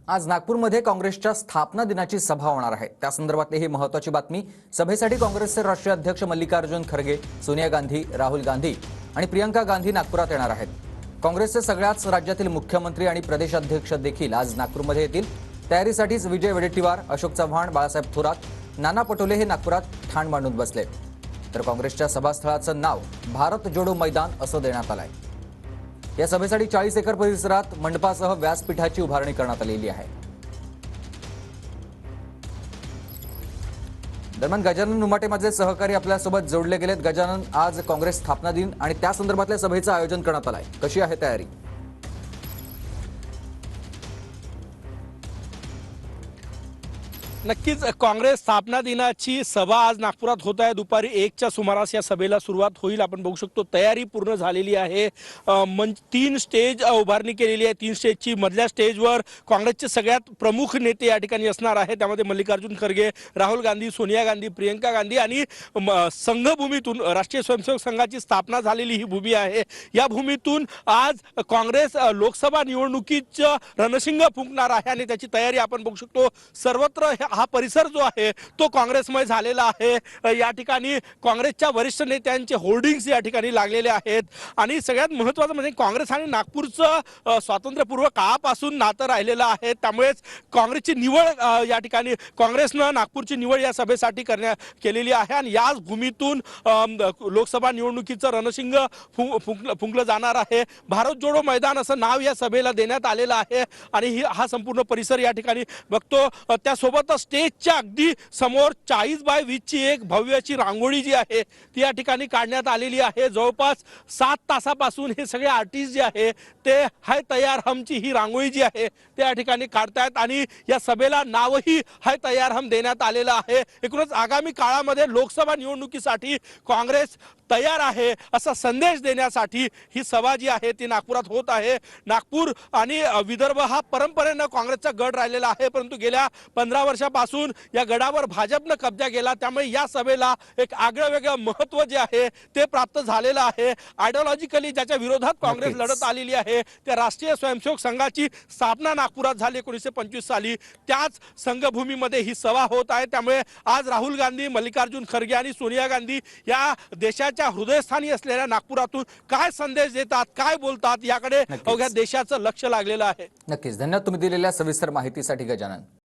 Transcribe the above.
आज नागपूरमध्ये काँग्रेसच्या स्थापना दिनाची सभा होणार आहे। त्या संदर्भातली ही महत्त्वाची बातमी। सभेसाठी काँग्रेसचे राष्ट्रीय अध्यक्ष मल्लिकार्जुन खरगे, सोनिया गांधी, राहुल गांधी आणि प्रियंका गांधी नागपुरात येणार आहेत। काँग्रेसचे सगळ्याच राज्यातील मुख्यमंत्री आणि प्रदेशाध्यक्ष देखील आज नागपूरमध्ये येतील। तयारीसाठीच विजय वडेट्टीवार, अशोक चव्हाण, बाळासाहेब थोरात, नाना पटोले हे नागपुरात ठाण मांडून बसले। तर काँग्रेसच्या सभास्थळाचं नाव भारत जोडो मैदान असं देण्यात आलंय। या सभेसाठी 40 एकर परिसरात मंडपासह व्यासपीठाची उभारणी करण्यात आलेली आहे। दरम्यान गजानन नुमाटे माझे सहकारी आपल्यासोबत जोडले गेलेत। गजानन, आज काँग्रेस स्थापना दिन आणि त्या संदर्भातल्या सभेचं आयोजन करण्यात आलंय, कशी आहे तयारी? नक्कीच काँग्रेस स्थापना दिनाची सभा आज नागपुरात होत आहे। दुपारी 1च्या सुमारास या सभेला सुरुवात होईल। आपण बघू शकतो तयारी पूर्ण झालेली आहे। 3 स्टेज उभारणी केलेली आहे। 3 स्टेजची मधल्या स्टेजवर काँग्रेसचे सगळ्यात प्रमुख नेते या ठिकाणी असणार आहेत। त्यामध्ये मल्लिकार्जुन खरगे, राहुल गांधी, सोनिया गांधी, प्रियंका गांधी आणि संघभूमीतून राष्ट्रीय स्वयंसेवक संघाची स्थापना झालेली ही भूमी आहे। या भूमीतून आज काँग्रेस लोकसभा निवडणुकीचं रणशिंग फुंकणार आहे आणि त्याची तयारी आपण बघू शकतो। सर्वत्र हा परिसर जो आहे तो काँग्रेसमय झालेला आहे। या ठिकाणी काँग्रेसच्या वरिष्ठ नेत्यांचे होर्डिंग्स या ठिकाणी लागलेले आहेत आणि सगळ्यात महत्त्वाचं म्हणजे काँग्रेस आणि नागपूरचं स्वातंत्र्यपूर्व काळापासून नातं राहिलेलं आहे। त्यामुळेच काँग्रेसची निवड या ठिकाणी काँग्रेसनं नागपूरची निवड या सभेसाठी केलेली आहे आणि याच भूमीतून लोकसभा निवडणुकीचं रणशिंग फुंकलं जाणार आहे। भारत जोडो मैदान असं नाव या सभेला देण्यात आलेलं आहे आणि हा संपूर्ण परिसर या ठिकाणी बघतो। त्यासोबत स्टेजच्या अगदी समोर 40 बाय 20 ची एक भव्य अशी रांगोळी जी आहे ती या ठिकाणी काढण्यात आलेली आहे। जवळपास 7 तासापासून हे सगळे आर्टिस्ट जे आहे ते हाय तयार हमची ही रांगोळी जी आहे ते या ठिकाणी काढतायत आणि या सभेला नावही हाय तयार हम देण्यात आलेलं आहे। एकूणच आगामी काळामध्ये लोकसभा निवडणुकीसाठी काँग्रेस तयार आहे असा संदेश देण्यासाठी ही सभा जी आहे ती नागपुरात होत आहे। नागपूर आणि विदर्भ हा परंपरेनं काँग्रेसचा गड राहिलेला आहे, परंतु गेल्या 15 वर्षापासून या गडावर भाजपनं कब्जा केला। त्यामुळे या सभेला एक आगळं वेगळं महत्त्व जे आहे ते प्राप्त झालेलं आहे। आयडिओलॉजिकली ज्याच्या विरोधात काँग्रेस लढत आलेली आहे त्या राष्ट्रीय स्वयंसेवक संघाची स्थापना नागपुरात झाली 1925 साली, त्याच संघभूमीमध्ये ही सभा होत आहे। त्यामुळे आज राहुल गांधी, मल्लिकार्जुन खरगे आणि सोनिया गांधी या देशाच्या हृदयस्थानी असलेल्या नागपुरातून काय संदेश देतात, काय बोलतात याकडे अवघ्या देशाचं लक्ष लागलेलं आहे। नक्कीच, धन्यवाद तुम्ही दिलेल्या सविस्तर माहितीसाठी गजानन।